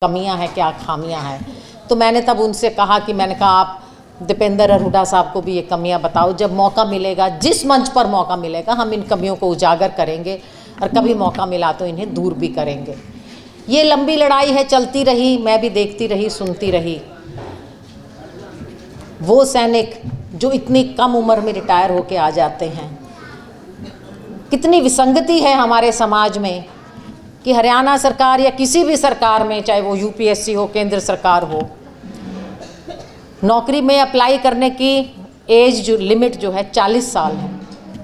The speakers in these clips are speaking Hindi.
कमियां हैं, क्या खामियां हैं। तो मैंने तब उनसे कहा कि मैंने कहा आप दीपेंद्र हुड्डा साहब को भी ये कमियां बताओ, जब मौका मिलेगा, जिस मंच पर मौका मिलेगा हम इन कमियों को उजागर करेंगे और कभी मौका मिला तो इन्हें दूर भी करेंगे। ये लंबी लड़ाई है, चलती रही, मैं भी देखती रही, सुनती रही। वो सैनिक जो इतनी कम उम्र में रिटायर होके आ जाते हैं, कितनी विसंगति है हमारे समाज में कि हरियाणा सरकार या किसी भी सरकार में, चाहे वो यूपीएससी हो, केंद्र सरकार हो, नौकरी में अप्लाई करने की एज जो लिमिट जो है 40 साल है।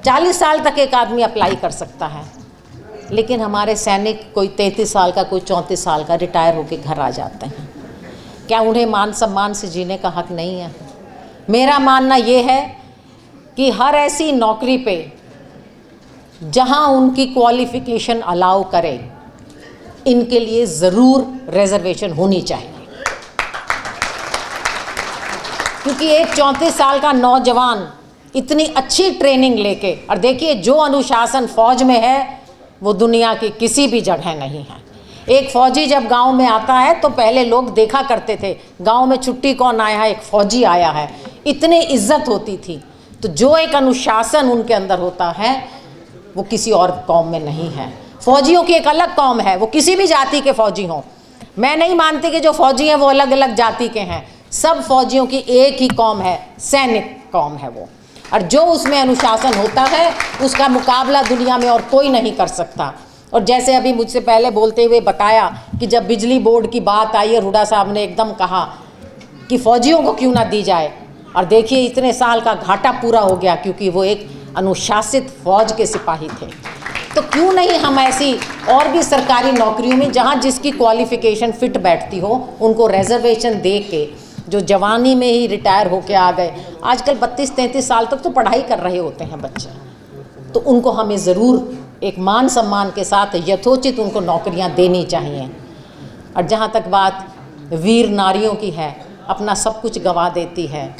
40 साल तक एक आदमी अप्लाई कर सकता है, लेकिन हमारे सैनिक कोई 33 साल का, कोई 34 साल का रिटायर होकर घर आ जाते हैं। क्या उन्हें मान सम्मान से जीने का हक नहीं है? मेरा मानना ये है कि हर ऐसी नौकरी पे जहां उनकी क्वालिफिकेशन अलाउ करे, इनके लिए ज़रूर रिजर्वेशन होनी चाहिए। क्योंकि एक 34 साल का नौजवान इतनी अच्छी ट्रेनिंग लेके, और देखिए जो अनुशासन फौज में है वो दुनिया की किसी भी जगह नहीं है। एक फौजी जब गांव में आता है तो पहले लोग देखा करते थे गांव में छुट्टी कौन आया है, एक फौजी आया है, इतनी इज्जत होती थी। तो जो एक अनुशासन उनके अंदर होता है वो किसी और कौम में नहीं है। फौजियों की एक अलग कौम है, वो किसी भी जाति के फौजी हों। मैं नहीं मानती कि जो फौजी हैं वो अलग अलग जाति के हैं। सब फौजियों की एक ही कौम है, सैनिक कौम है वो। और जो उसमें अनुशासन होता है उसका मुकाबला दुनिया में और कोई नहीं कर सकता। और जैसे अभी मुझसे पहले बोलते हुए बताया कि जब बिजली बोर्ड की बात आई और हुड्डा साहब ने एकदम कहा कि फौजियों को क्यों ना दी जाए, और देखिए इतने साल का घाटा पूरा हो गया क्योंकि वो एक अनुशासित फौज के सिपाही थे। तो क्यों नहीं हम ऐसी और भी सरकारी नौकरियों में जहां जिसकी क्वालिफिकेशन फिट बैठती हो उनको रिजर्वेशन दे के, जो जवानी में ही रिटायर होके आ गए, आजकल 32-33 साल तक तो पढ़ाई कर रहे होते हैं बच्चे, तो उनको हमें ज़रूर एक मान सम्मान के साथ यथोचित उनको नौकरियां देनी चाहिए। और जहां तक बात वीर नारियों की है, अपना सब कुछ गंवा देती है,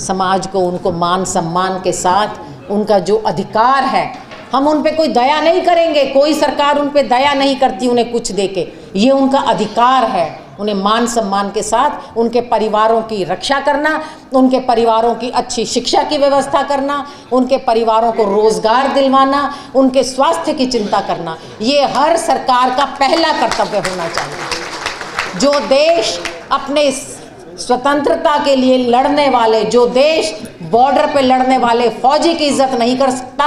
समाज को उनको मान सम्मान के साथ उनका जो अधिकार है, हम उन पे कोई दया नहीं करेंगे। कोई सरकार उन पे दया नहीं करती उन्हें कुछ देके, ये उनका अधिकार है उन्हें मान सम्मान के साथ उनके परिवारों की रक्षा करना, उनके परिवारों की अच्छी शिक्षा की व्यवस्था करना, उनके परिवारों को रोजगार दिलवाना, उनके स्वास्थ्य की चिंता करना, ये हर सरकार का पहला कर्तव्य होना चाहिए। जो देश अपने स्वतंत्रता के लिए लड़ने वाले, जो देश बॉर्डर पे लड़ने वाले फौजी की इज्जत नहीं कर सकता,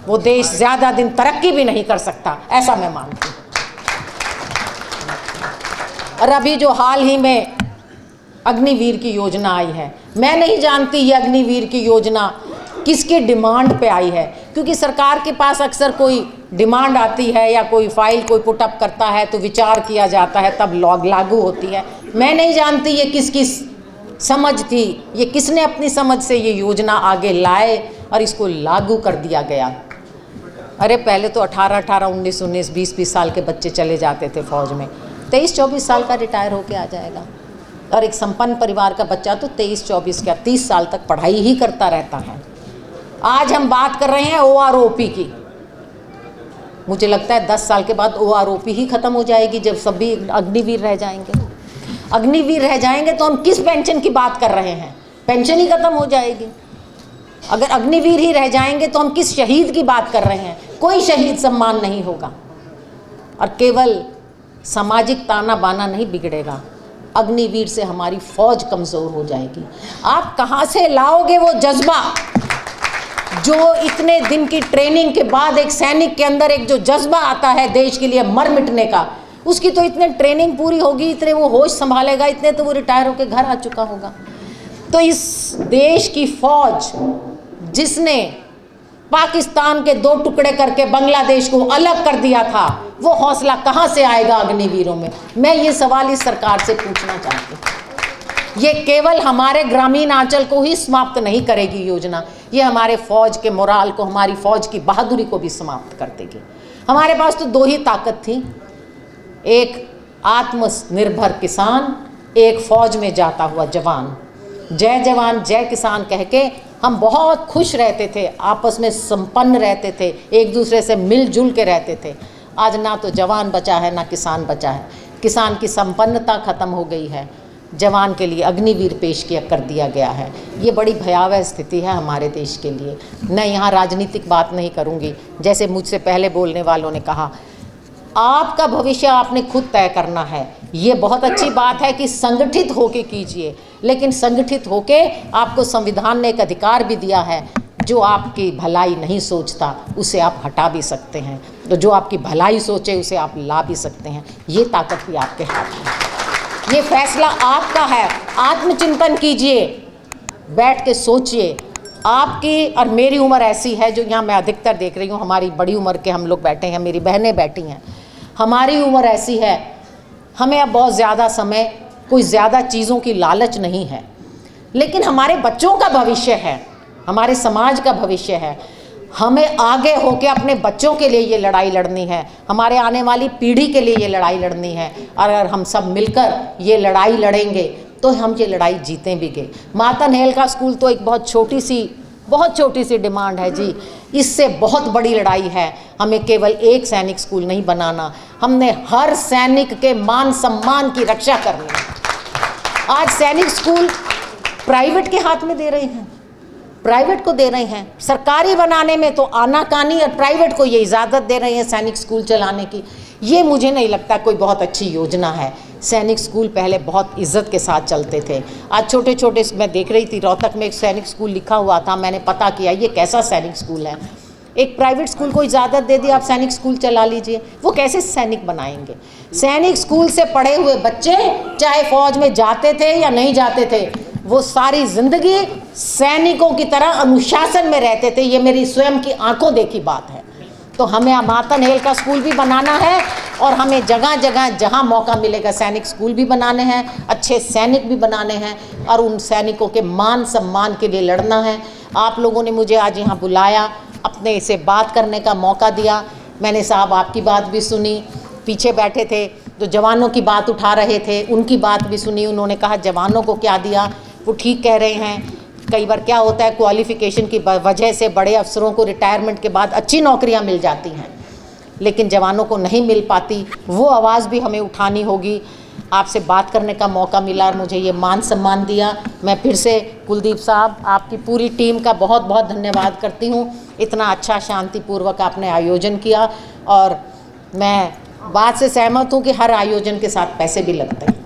वो देश ज़्यादा दिन तरक्की भी नहीं कर सकता, ऐसा मैं मानती हूँ। और अभी जो हाल ही में अग्निवीर की योजना आई है, मैं नहीं जानती ये अग्निवीर की योजना किसकी डिमांड पे आई है, क्योंकि सरकार के पास अक्सर कोई डिमांड आती है या कोई फाइल कोई पुटअप करता है तो विचार किया जाता है, तब लागू होती है। मैं नहीं जानती ये किसकी समझ थी, ये किसने अपनी समझ से ये योजना आगे लाए और इसको लागू कर दिया गया। अरे पहले तो 18-18, 19-19, 20-20 साल के बच्चे चले जाते थे फौज में, 23-24 साल का रिटायर होके आ जाएगा। और एक संपन्न परिवार का बच्चा तो 23-24 क्या 30 साल तक पढ़ाई ही करता रहता है। आज हम बात कर रहे हैं OROP की। मुझे लगता है 10 साल के बाद OROP ही खत्म हो जाएगी, जब सभी अग्निवीर रह जाएंगे। अग्निवीर रह जाएंगे तो हम किस पेंशन की बात कर रहे हैं? पेंशन ही खत्म हो जाएगी। अगर अग्निवीर ही रह जाएंगे तो हम किस शहीद की बात कर रहे हैं? कोई शहीद सम्मान नहीं होगा। और केवल सामाजिक ताना बाना नहीं बिगड़ेगा, अग्निवीर से हमारी फौज कमज़ोर हो जाएगी। आप कहाँ से लाओगे वो जज्बा जो इतने दिन की ट्रेनिंग के बाद एक सैनिक के अंदर एक जो जज्बा आता है देश के लिए मर मिटने का, उसकी तो इतने ट्रेनिंग पूरी होगी, इतने वो होश संभालेगा, इतने तो वो रिटायर होकर घर आ चुका होगा। तो इस देश की फौज जिसने पाकिस्तान के 2 टुकड़े करके बांग्लादेश को अलग कर दिया था, वो हौसला कहाँ से आएगा अग्निवीरों में? मैं ये सवाल इस सरकार से पूछना चाहती हूँ। ये केवल हमारे ग्रामीण आंचल को ही समाप्त नहीं करेगी योजना, ये हमारे फौज के मोराल को, हमारी फौज की बहादुरी को भी समाप्त कर देगी। हमारे पास तो 2 ही ताकत थी, एक आत्मनिर्भर किसान, एक फौज में जाता हुआ जवान। जय जवान जय किसान कह के हम बहुत खुश रहते थे, आपस में संपन्न रहते थे, एक दूसरे से मिलजुल के रहते थे। आज ना तो जवान बचा है ना किसान बचा है। किसान की संपन्नता खत्म हो गई है, जवान के लिए अग्निवीर पेश किया कर दिया गया है। ये बड़ी भयावह स्थिति है हमारे देश के लिए। मैं यहाँ राजनीतिक बात नहीं करूँगी, जैसे मुझसे पहले बोलने वालों ने कहा, आपका भविष्य आपने खुद तय करना है। ये बहुत अच्छी बात है कि संगठित होके कीजिए, लेकिन संगठित होके आपको संविधान ने एक अधिकार भी दिया है, जो आपकी भलाई नहीं सोचता उसे आप हटा भी सकते हैं, तो जो आपकी भलाई सोचे उसे आप ला भी सकते हैं। ये ताकत भी आपके हाथ में है, ये फैसला आपका है। आत्मचिंतन कीजिए, बैठ के सोचिए। आपकी और मेरी उम्र ऐसी है, जो यहाँ मैं अधिकतर देख रही हूँ, हमारी बड़ी उम्र के हम लोग बैठे हैं, मेरी बहनें बैठी हैं, हमारी उम्र ऐसी है, हमें अब बहुत ज़्यादा समय, कोई ज़्यादा चीज़ों की लालच नहीं है, लेकिन हमारे बच्चों का भविष्य है, हमारे समाज का भविष्य है। हमें आगे होकर अपने बच्चों के लिए ये लड़ाई लड़नी है, हमारे आने वाली पीढ़ी के लिए ये लड़ाई लड़नी है। और अगर हम सब मिलकर ये लड़ाई लड़ेंगे तो हम ये लड़ाई जीतें भी गए। माता नेहल का स्कूल तो एक बहुत छोटी सी डिमांड है जी, इससे बहुत बड़ी लड़ाई है। हमें केवल एक सैनिक स्कूल नहीं बनाना, हमने हर सैनिक के मान सम्मान की रक्षा करनी है। आज सैनिक स्कूल प्राइवेट के हाथ में दे रहे हैं, प्राइवेट को दे रहे हैं। सरकारी बनाने में तो आनाकानी, और प्राइवेट को ये इजाज़त दे रहे हैं सैनिक स्कूल चलाने की। ये मुझे नहीं लगता कोई बहुत अच्छी योजना है। सैनिक स्कूल पहले बहुत इज्जत के साथ चलते थे। आज छोटे छोटे, मैं देख रही थी रोहतक में एक सैनिक स्कूल लिखा हुआ था, मैंने पता किया ये कैसा सैनिक स्कूल है। एक प्राइवेट स्कूल को इजाज़त दे दी, आप सैनिक स्कूल चला लीजिए, वो कैसे सैनिक बनाएंगे? सैनिक स्कूल से पढ़े हुए बच्चे चाहे फौज में जाते थे या नहीं जाते थे, वो सारी जिंदगी सैनिकों की तरह अनुशासन में रहते थे। ये मेरी स्वयं की आंखों देखी बात है। तो हमें माता नेहल का स्कूल भी बनाना है, और हमें जगह जगह जहां मौका मिलेगा सैनिक स्कूल भी बनाने हैं, अच्छे सैनिक भी बनाने हैं, और उन सैनिकों के मान सम्मान के लिए लड़ना है। आप लोगों ने मुझे आज यहाँ बुलाया, अपने से बात करने का मौका दिया। मैंने साहब आपकी बात भी सुनी, पीछे बैठे थे तो जवानों की बात उठा रहे थे, उनकी बात भी सुनी। उन्होंने कहा जवानों को क्या दिया, वो ठीक कह रहे हैं। कई बार क्या होता है, क्वालिफ़िकेशन की वजह से बड़े अफसरों को रिटायरमेंट के बाद अच्छी नौकरियां मिल जाती हैं, लेकिन जवानों को नहीं मिल पाती। वो आवाज़ भी हमें उठानी होगी। आपसे बात करने का मौका मिला और मुझे ये मान सम्मान दिया। मैं फिर से कुलदीप साहब, आपकी पूरी टीम का बहुत बहुत धन्यवाद करती हूँ। इतना अच्छा शांतिपूर्वक आपने आयोजन किया, और मैं बात से सहमत हूँ कि हर आयोजन के साथ पैसे भी लगते हैं,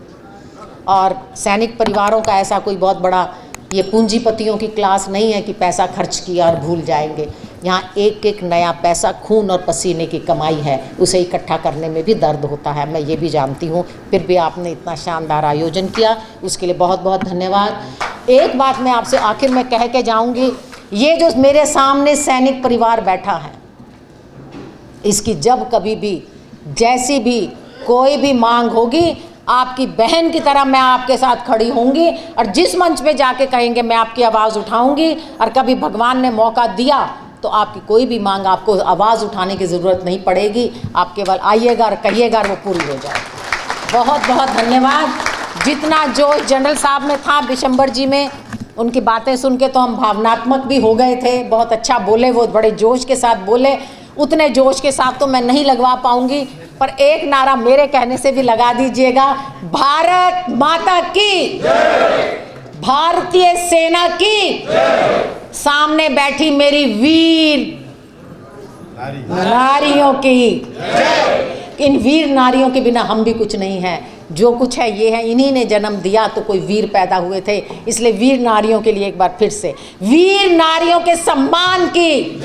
और सैनिक परिवारों का ऐसा कोई बहुत बड़ा ये पूंजीपतियों की क्लास नहीं है कि पैसा खर्च किया और भूल जाएंगे। यहाँ एक एक नया पैसा खून और पसीने की कमाई है, उसे इकट्ठा करने में भी दर्द होता है, मैं ये भी जानती हूँ। फिर भी आपने इतना शानदार आयोजन किया, उसके लिए बहुत बहुत धन्यवाद। एक बात मैं आपसे आखिर में कह के जाऊँगी, ये जो मेरे सामने सैनिक परिवार बैठा है, इसकी जब कभी भी जैसी भी कोई भी मांग होगी, आपकी बहन की तरह मैं आपके साथ खड़ी होंगी, और जिस मंच पे जाके कहेंगे मैं आपकी आवाज़ उठाऊंगी। और कभी भगवान ने मौका दिया तो आपकी कोई भी मांग, आपको आवाज़ उठाने की ज़रूरत नहीं पड़ेगी, आप केवल आइएगा और कहिएगा और वो पूरी हो जाएगी। बहुत बहुत धन्यवाद। जितना जो जनरल साहब में था बिशंबर जी में, उनकी बातें सुन के तो हम भावनात्मक भी हो गए थे। बहुत अच्छा बोले, वो बड़े जोश के साथ बोले। उतने जोश के साथ तो मैं नहीं लगवा पाऊंगी, पर एक नारा मेरे कहने से भी लगा दीजिएगा, भारत माता की, भारतीय सेना की, सामने बैठी मेरी वीर नारियों की। इन वीर नारियों के बिना हम भी कुछ नहीं हैं। जो कुछ है ये है, इन्हीं ने जन्म दिया तो कोई वीर पैदा हुए थे। इसलिए वीर नारियों के लिए एक बार फिर से वीर नारियों के सम्मान की।